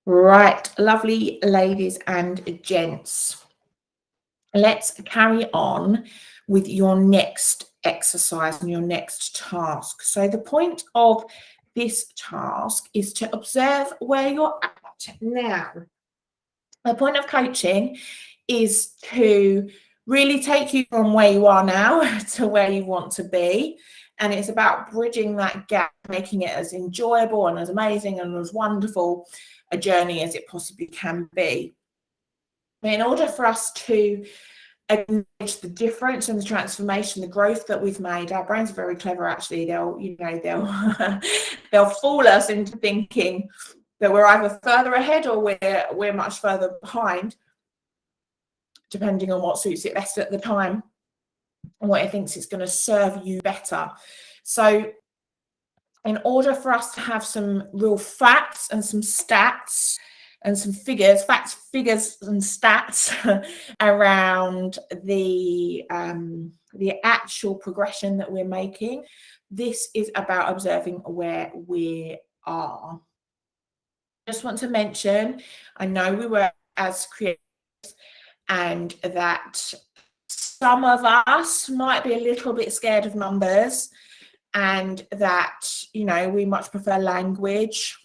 Right, lovely ladies and gents. Let's carry on with your next exercise and your next task. So, the point of this task is to observe where you're at now. The point of coaching is to really take you from where you are now to where you want to be. And it's about bridging that gap, making it as enjoyable and as amazing and as wonderful a journey as it possibly can be. In order for us to acknowledge the difference and the transformation, the growth that we've made, our brains are very clever actually. They'll they'll fool us into thinking that we're either further ahead or we're much further behind, depending on what suits it best at the time and what it thinks it's going to serve you better. So in order for us to have some real facts and some stats and some figures, facts, figures and stats around the actual progression that we're making, this is about observing where we are. Just want to mention, I know we were as creators and that some of us might be a little bit scared of numbers and that, we much prefer language.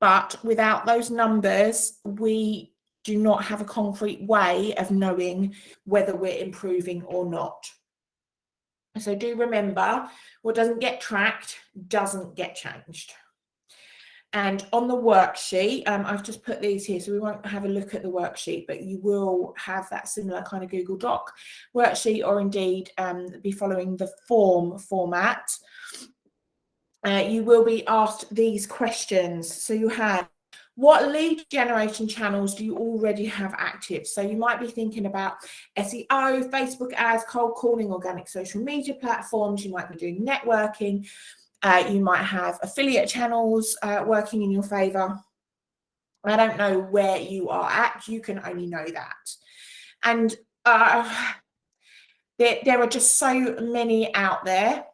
But without those numbers, we do not have a concrete way of knowing whether we're improving or not. So do remember, what doesn't get tracked doesn't get changed. And on the worksheet, I've just put these here, so we won't have a look at the worksheet, but you will have that similar kind of Google Doc worksheet, or indeed be following the form format. You will be asked these questions. So you have, what lead generation channels do you already have active? So you might be thinking about SEO, Facebook ads, cold calling, organic social media platforms. You might be doing networking. You might have affiliate channels working in your favor. I don't know where you are at. You can only know that. And there are just so many out there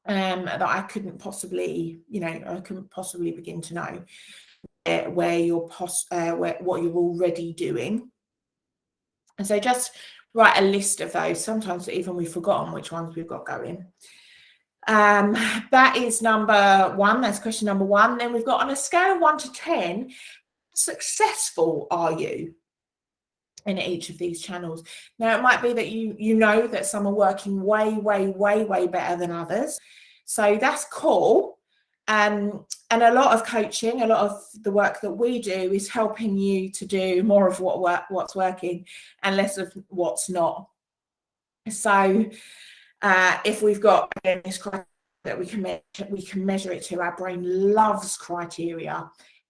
that I couldn't possibly, I couldn't possibly begin to know where you're what you're already doing. And so just write a list of those. Sometimes even we've forgotten which ones we've got going. That is number one. That's question number one. Then we've got, on a scale of 1 to 10, how successful are you in each of these channels? Now, it might be that you know that some are working way, way, way, way better than others. So that's cool. And a lot of coaching, a lot of the work that we do is helping you to do more of what's working and less of what's not. So if we've got this criteria that we can measure it to, our brain loves criteria,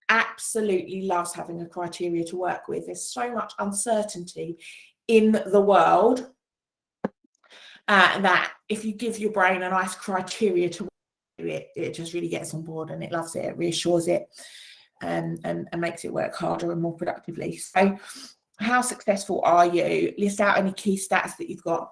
absolutely loves having a criteria to work with. There's so much uncertainty in the world that if you give your brain a nice criteria to work with, it just really gets on board and it loves it, it reassures it, and makes it work harder and more productively. So how successful are you? List out any key stats that you've got.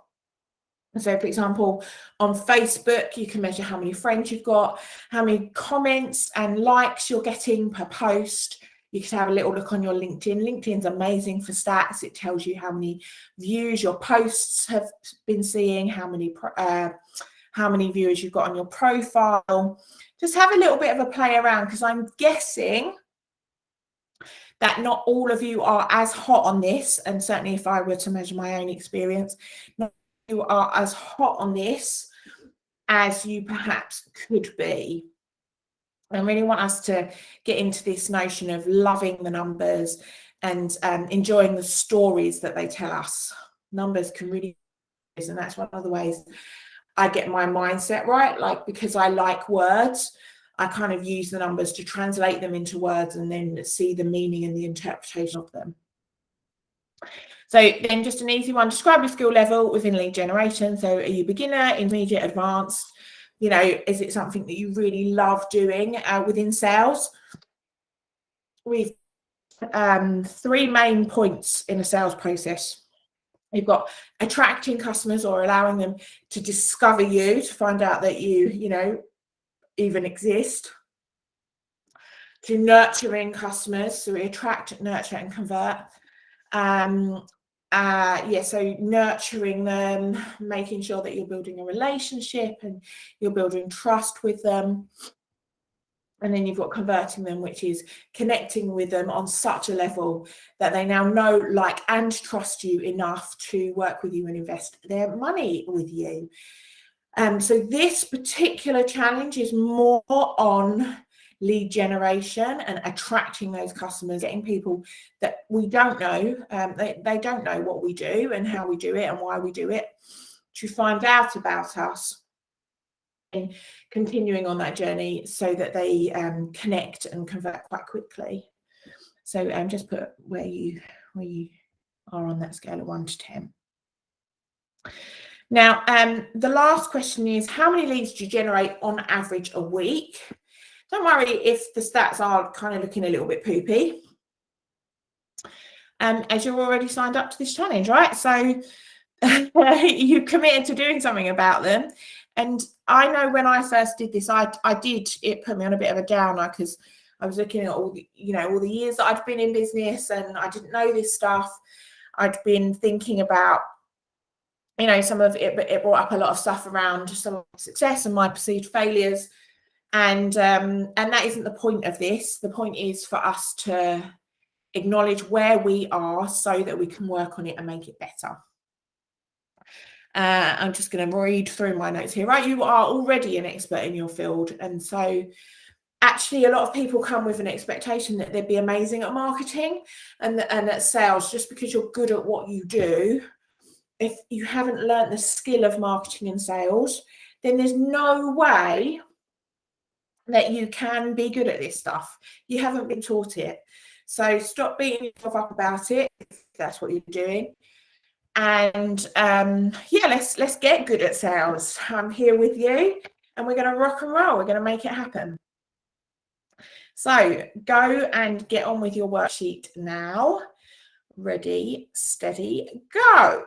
So, for example, on Facebook, you can measure how many friends you've got, how many comments and likes you're getting per post. You can have a little look on your LinkedIn. LinkedIn's amazing for stats. It tells you how many views your posts have been seeing, how many viewers you've got on your profile. Just have a little bit of a play around, because I'm guessing that not all of you are as hot on this, and certainly if I were to measure my own experience, not you are as hot on this as you perhaps could be. I really want us to get into this notion of loving the numbers and enjoying the stories that they tell us. Numbers can really, and that's one of the ways I get my mindset right, like, because I like words, I kind of use the numbers to translate them into words and then see the meaning and the interpretation of them. So then just an easy one, describe your skill level within lead generation. So are you beginner, intermediate, advanced? Is it something that you really love doing within sales? We've 3 main points in a sales process. You've got attracting customers or allowing them to discover you, to find out that you even exist. to nurturing customers. So we attract, nurture, and convert. So nurturing them, making sure that you're building a relationship and you're building trust with them. And then you've got converting them, which is connecting with them on such a level that they now know, like, and trust you enough to work with you and invest their money with you. So this particular challenge is more on lead generation and attracting those customers, getting people that we don't know, they don't know what we do and how we do it and why we do it, to find out about us, and continuing on that journey so that they connect and convert quite quickly. So just put where you are on that scale of 1 to 10. Now, the last question is, how many leads do you generate on average a week? Don't worry if the stats are kind of looking a little bit poopy, as you're already signed up to this challenge, right? So you committed to doing something about them. And I know when I first did this, it put me on a bit of a downer, because I was looking at all the years that I'd been in business and I didn't know this stuff. I'd been thinking about, some of it brought up a lot of stuff around some of my success and my perceived failures. And that isn't the point of this. The point is for us to acknowledge where we are so that we can work on it and make it better. I'm just going to read through my notes here. Right, you are already an expert in your field, and so actually a lot of people come with an expectation that they'd be amazing at marketing and at sales. Just because you're good at what you do, if you haven't learned the skill of marketing and sales, then there's no way that you can be good at this stuff. You haven't been taught it. So stop beating yourself up about it if that's what you're doing. And let's get good at sales. I'm here with you, and we're going to rock and roll. We're going to make it happen. So go and get on with your worksheet now. Ready, steady, go.